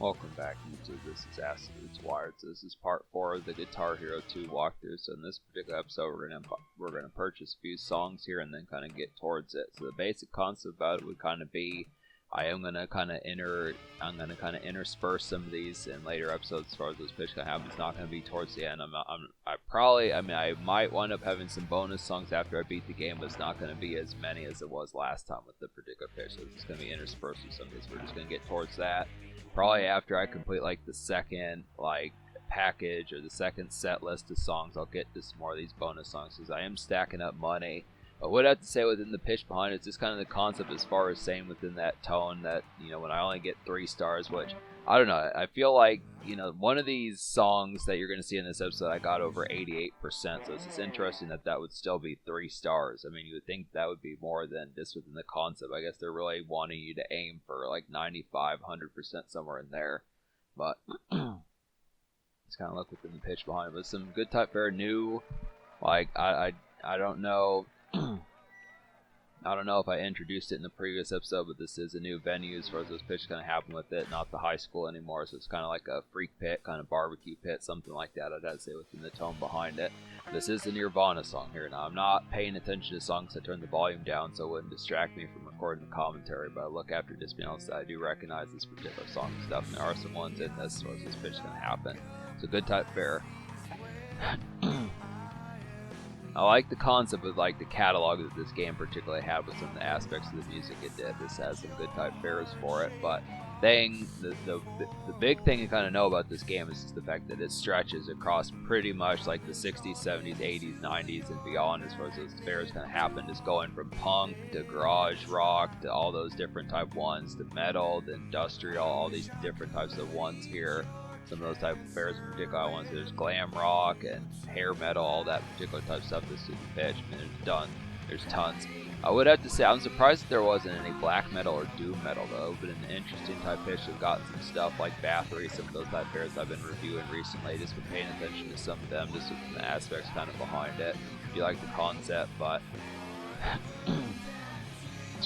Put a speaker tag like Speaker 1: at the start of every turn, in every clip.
Speaker 1: Welcome back YouTube, this is Acid Roots Wired. So this is part 4 of the Guitar Hero 2 walkthrough. So in this particular episode we're gonna purchase a few songs here and then kind of get towards it. So the basic concept about it would kind of be I'm gonna kind of intersperse some of these in later episodes as far as this pitch gonna happen. It's not gonna be towards the end. I might wind up having some bonus songs after I beat the game, but it's not gonna be as many as it was last time with the particular pitch. So it's gonna be interspersed with some of these. We're just gonna get towards that. Probably after I complete like the second package or the second set list of songs, I'll get to some more of these bonus songs because I am stacking up money. But what I have to say within the pitch behind it is just kind of the concept as far as saying within that tone that, when I only get 3 stars, which I don't know. I feel like, one of these songs that you're going to see in this episode, I got over 88%. So it's just interesting that would still be 3 stars. I mean, you would think that would be more than just within the concept. I guess they're really wanting you to aim for like 95, 100% somewhere in there. But let's kind of look within the pitch behind it. But some good type fare new. Like, I don't know. I don't know if I introduced it in the previous episode, but this is a new venue as far as those pitches going to happen with it. Not the high school anymore, so it's kind of like a freak pit, kind of barbecue pit, something like that. I'd have to say within the tone behind it. This is the Nirvana song here. Now, I'm not paying attention to songs. I turned the volume down so it wouldn't distract me from recording the commentary, but I look after just being honest, I do recognize this particular song and stuff, and there are some ones in this as far as this pitch is going to happen. So good type fare. I like the concept of like the catalog that this game particularly had with some of the aspects of the music it did. This has some good type fares for it, but the big thing you kind of know about this game is just the fact that it stretches across pretty much like the 60s, 70s, 80s, 90s, and beyond as far as those fares kind of happen. Just going from punk to garage rock to all those different type ones to metal to industrial, all these different types of ones here. Some of those type of fares in particular ones. There's glam rock and hair metal, all that particular type of stuff that's in the pitch. I mean, there's tons. I would have to say I'm surprised that there wasn't any black metal or doom metal though, but an interesting type pitch. We've gotten some stuff like Bathory, some of those type fares I've been reviewing recently. Just been paying attention to some of them, just with the aspects kind of behind it. If you like the concept, but it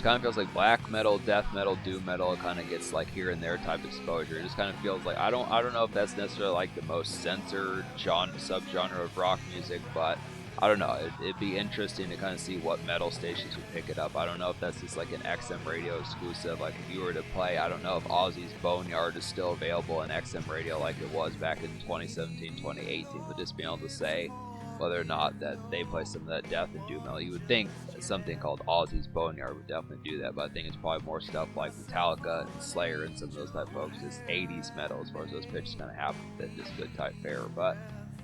Speaker 1: kind of feels like black metal, death metal, doom metal. It kind of gets like here and there type exposure. It just kind of feels like I don't know if that's necessarily like the most censored subgenre of rock music, but I don't know. It'd be interesting to kind of see what metal stations would pick it up. I don't know if that's just like an XM radio exclusive. Like if you were to play, I don't know if Ozzy's Boneyard is still available in XM radio like it was back in 2017, 2018. But just being able to say whether or not that they play some of that death and doom metal. You would think something called Ozzy's Boneyard would definitely do that, but I think it's probably more stuff like Metallica and Slayer and some of those type of folks. Just 80s metal as far as those pitches kind of happen than just good type fare, but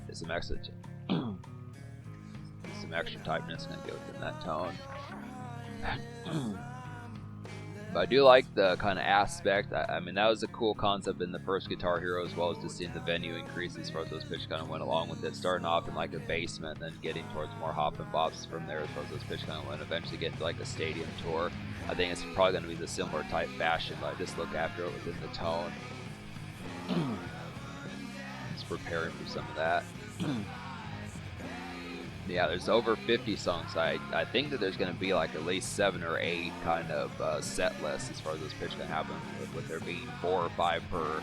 Speaker 1: there's some extra typeness going to go within that tone. But I do like the kind of aspect. I mean, that was a cool concept in the first Guitar Hero, as well as just seeing the venue increase as far as those pitches kind of went along with it. Starting off in like a basement, then getting towards more hop and bops from there as far as those pitches kind of went. Eventually getting to like a stadium tour. I think it's probably going to be the similar type fashion, but I just look after it within the tone. Just preparing for some of that. Yeah, there's over 50 songs. I think that there's going to be like at least 7 or 8 kind of set lists as far as this pitch can happen, with there being 4 or 5 per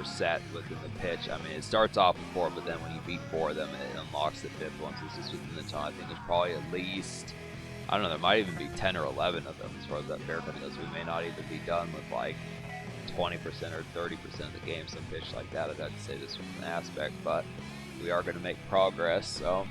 Speaker 1: set within the pitch. I mean, it starts off with 4, but then when you beat 4 of them, it unlocks the 5th one. So it's just within the time. I think there's probably at least, I don't know, there might even be 10 or 11 of them as far as that fair kind of goes. We may not even be done with like 20% or 30% of the game, some pitch like that. I'd have to say this from an aspect, but we are going to make progress, so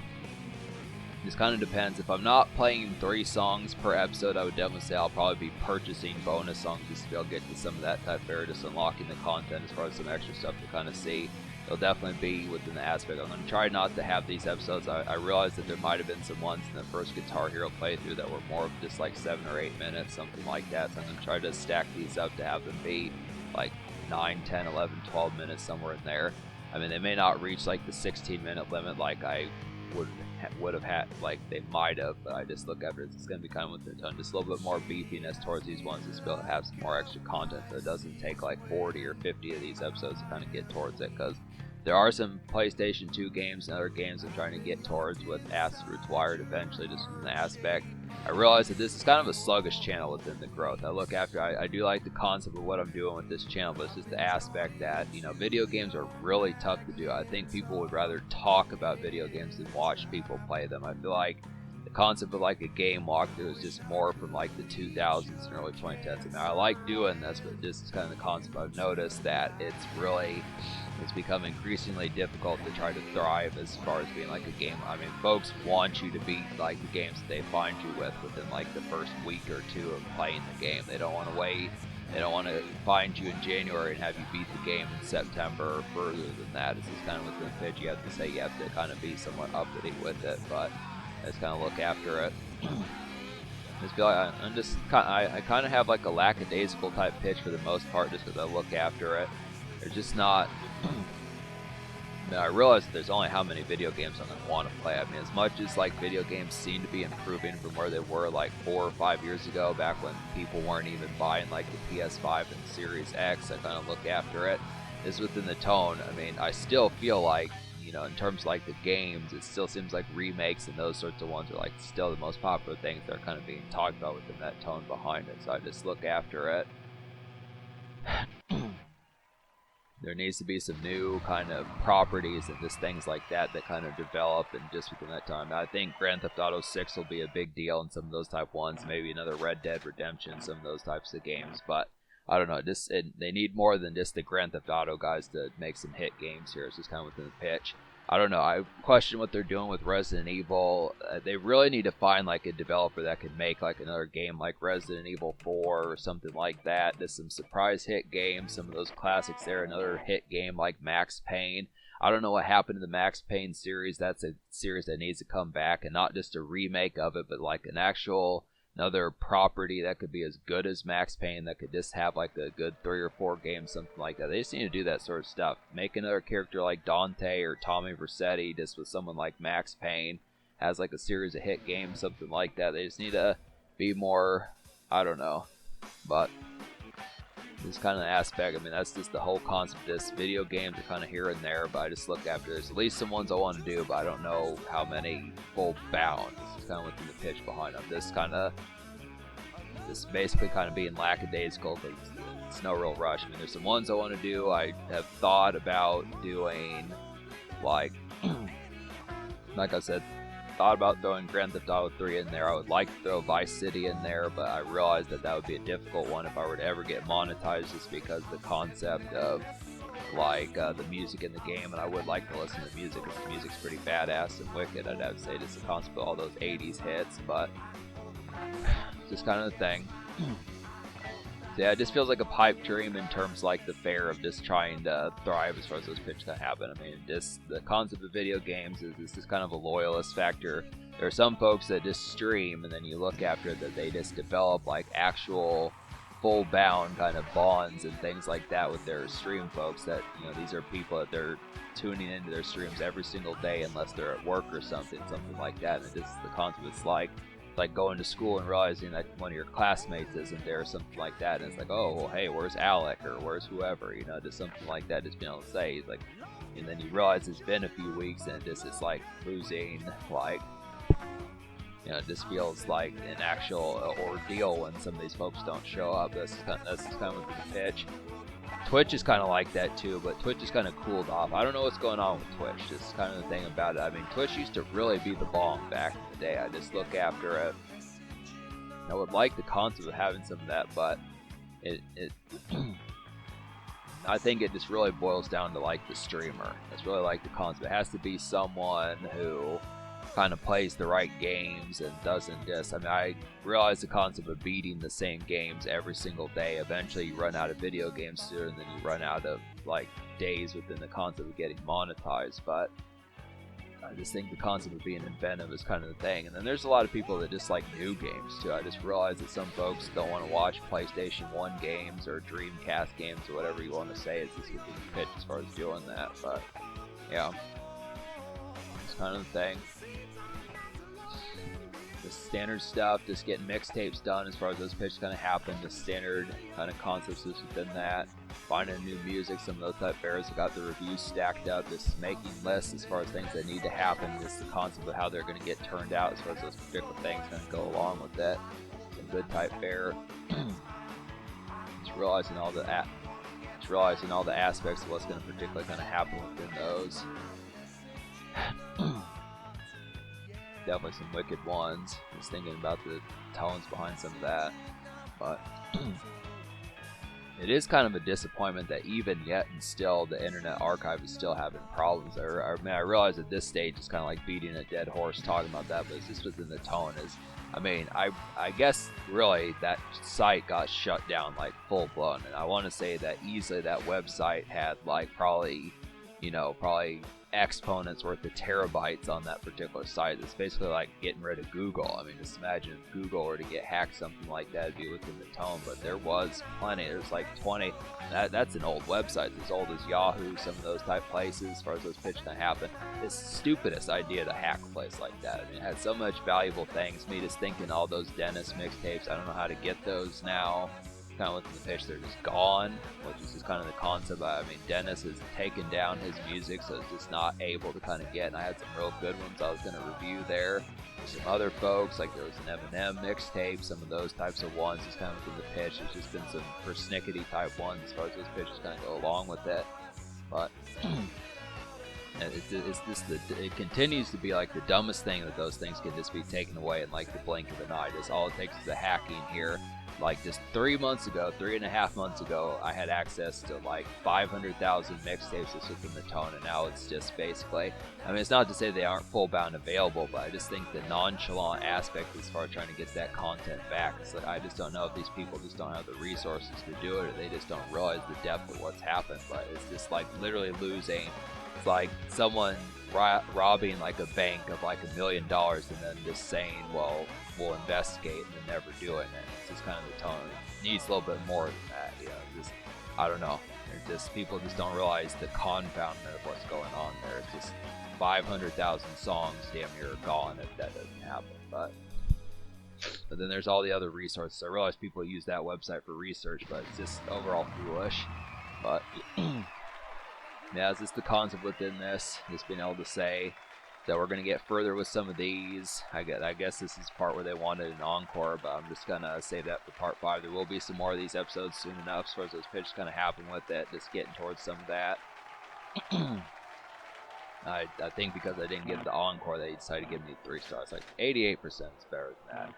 Speaker 1: this kind of depends. If I'm not playing 3 songs per episode, I would definitely say I'll probably be purchasing bonus songs just to be able to get to some of that type fare, just unlocking the content as far as some extra stuff to kind of see. It'll definitely be within the aspect. I'm going to try not to have these episodes. I realized that there might have been some ones in the first Guitar Hero playthrough that were more of just like 7 or 8 minutes, something like that, so I'm going to try to stack these up to have them be like 9, 10, 11, 12 minutes, somewhere in there. I mean, they may not reach like the 16-minute limit like I would have had, like they might have, but I just look after it. It's going to be kind of within the tone, just a little bit more beefiness towards these ones to still have some more extra content, so it doesn't take like 40 or 50 of these episodes to kind of get towards it, because there are some PlayStation 2 games and other games I'm trying to get towards with Acid Roots Wired eventually, just from the aspect I realize that this is kind of a sluggish channel within the growth. I do like the concept of what I'm doing with this channel, but it's just the aspect that, you know, video games are really tough to do. I think people would rather talk about video games than watch people play them. I feel like the concept of like a game walkthrough is just more from like the 2000s and early 2010s. I mean, I like doing this, but this is kind of the concept I've noticed that it's become increasingly difficult to try to thrive as far as being like a game. I mean, folks want you to beat like the games that they find you with within like the first week or two of playing the game. They don't want to wait. They don't want to find you in January and have you beat the game in September or further than that. It's just kind of within the pitch. You have to say you have to kind of be somewhat uppity with it, but I just kind of look after it. I just feel like I kind of have like a lackadaisical type pitch for the most part, just because I look after it. They're just not. I realize that there's only how many video games I'm going to want to play. I mean, as much as like video games seem to be improving from where they were like 4 or 5 years ago, back when people weren't even buying like the PS5 and Series X, I kind of look after it. Is within the tone. I mean, I still feel like, you know, in terms of like the games, it still seems like remakes and those sorts of ones are like still the most popular things that are kind of being talked about within that tone behind it. So I just look after it. There needs to be some new kind of properties and just things like that that kind of develop, and just within that time. I think Grand Theft Auto 6 will be a big deal in some of those type ones, maybe another Red Dead Redemption, some of those types of games, but I don't know, they need more than just the Grand Theft Auto guys to make some hit games here. It's just kind of within the pitch. I don't know. I question what they're doing with Resident Evil. They really need to find like a developer that could make like another game like Resident Evil 4 or something like that. Just some surprise hit games, some of those classics there. Another hit game like Max Payne. I don't know what happened to the Max Payne series. That's a series that needs to come back, and not just a remake of it, but like another property that could be as good as Max Payne, that could just have like a good 3 or 4 games, something like that. They just need to do that sort of stuff. Make another character like Dante or Tommy Vercetti, just with someone like Max Payne, has like a series of hit games, something like that. They just need to be more, I don't know, but this kind of aspect, I mean, that's just the whole concept of this. Video games are kind of here and there, but I just look after this. At least some ones I want to do, but I don't know how many full bound. This is kind of within the pitch behind them. This basically kind of being lackadaisical, but it's no real rush. I mean, there's some ones I want to do. I have thought about doing, like I said, thought about throwing Grand Theft Auto 3 in there. I would like to throw Vice City in there, but I realized that would be a difficult one if I were to ever get monetized, just because the concept of like the music in the game, and I would like to listen to music because the music's pretty badass and wicked. I'd have to say just the concept of all those 80s hits, but just kind of the thing. Yeah, it just feels like a pipe dream in terms like the fare of just trying to thrive as far as those pitches can happen. I mean, just the concept of video games is just kind of a loyalist factor. There are some folks that just stream, and then you look after it, that they just develop like actual full bound kind of bonds and things like that with their stream folks. That, you know, these are people that they're tuning into their streams every single day unless they're at work or something like that. And just the concept is like going to school and realizing that one of your classmates isn't there or something like that, and it's like, oh, well, hey, where's Alec, or where's whoever, you know, just something like that, just being able to say, like, and then you realize it's been a few weeks, and it's like losing, like, you know, it just feels like an actual ordeal when some of these folks don't show up. That's kind of the pitch. Twitch is kind of like that too, but Twitch is kind of cooled off. I don't know what's going on with Twitch. This is kind of the thing about it. I mean, Twitch used to really be the bomb back in the day. I just look after it. I would like the concept of having some of that, but I think it just really boils down to like the streamer. It's really like the concept. It has to be someone who kind of plays the right games and doesn't just, I mean, I realize the concept of beating the same games every single day. Eventually you run out of video games sooner, and then you run out of like days within the concept of getting monetized. But I just think the concept of being inventive is kind of the thing. And then there's a lot of people that just like new games too. I just realize that some folks don't want to watch PlayStation 1 games or Dreamcast games or whatever you want to say. It's just a pitch as far as doing that. But yeah, it's kind of the thing. the standard stuff, just getting mixtapes done as far as those pitches kind of happen, the standard kind of concepts within that, finding new music, some of those type bears have got the reviews stacked up, just making lists as far as things that need to happen, just the concept of how they're going to get turned out as far as those particular things going to go along with that. Some good type bear. Just realizing all the aspects of what's going to particularly kind of happen within those. Definitely some wicked ones. Just thinking about the tones behind some of that, but it is kind of a disappointment that even yet and still the Internet Archive is still having problems. I realize at this stage it's kind of like beating a dead horse talking about that, but it's just within the tone. I guess really that site got shut down like full blown, and I want to say that easily that website had like probably exponents worth of terabytes on that particular site. It's basically like getting rid of Google. I mean, just imagine if Google were to get hacked, something like that would be within the tone, but there was plenty. There's like 20. That's an old website, as old as Yahoo, some of those type places, as far as those pitches that happen. It's the stupidest idea to hack a place like that. I mean, it had so much valuable things. Me just thinking all those Dennis mixtapes, I don't know how to get those now. Kind of within the pitch, they're just gone, which is just kind of the concept. I mean, Dennis has taken down his music, so it's just not able to kind of get. And I had some real good ones I was going to review there. There's some other folks, like there was an Eminem mixtape, some of those types of ones, just kind of within the pitch. There's just been some persnickety type ones as far as those pitches kind of go along with it. But it continues to be like the dumbest thing that those things can just be taken away in like the blink of an eye. Just all it takes is the hacking here. Like just 3.5 months ago, I had access to like 500,000 mixtapes just within the tone, and now it's just basically, I mean, it's not to say they aren't full bound available, but I just think the nonchalant aspect as far as trying to get that content back, it's like, I just don't know if these people just don't have the resources to do it, or they just don't realize the depth of what's happened. But it's just like literally losing. It's like someone robbing like a bank of like $1 million and then just saying, well, we'll investigate and then never doing it. It's just kind of the tone. It needs a little bit more than that. Just, I don't know. People just don't realize the confoundment of what's going on there. It's just 500,000 songs damn near gone if that doesn't happen. But then there's all the other resources. I realize people use that website for research, but it's just overall foolish. But yeah, it's just the concept within this, just being able to say that we're going to get further with some of these. I guess this is the part where they wanted an encore, but I'm just going to save that for part 5. There will be some more of these episodes soon enough, as far as those pitches kind of happen with it, just getting towards some of that. I think because I didn't get the encore, they decided to give me 3 stars. Like 88% is better than that,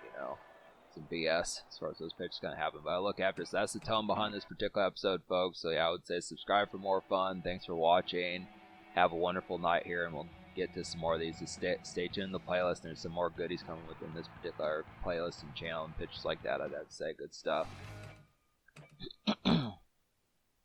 Speaker 1: Some BS as far as those pitches kind of happen. But I look after, so that's the tone behind this particular episode, folks. So yeah, I would say subscribe for more fun. Thanks for watching. Have a wonderful night here, and we'll get to some more of these. Just stay tuned in the playlist. There's some more goodies coming within this particular playlist and channel and pitches like that. I'd have to say good stuff.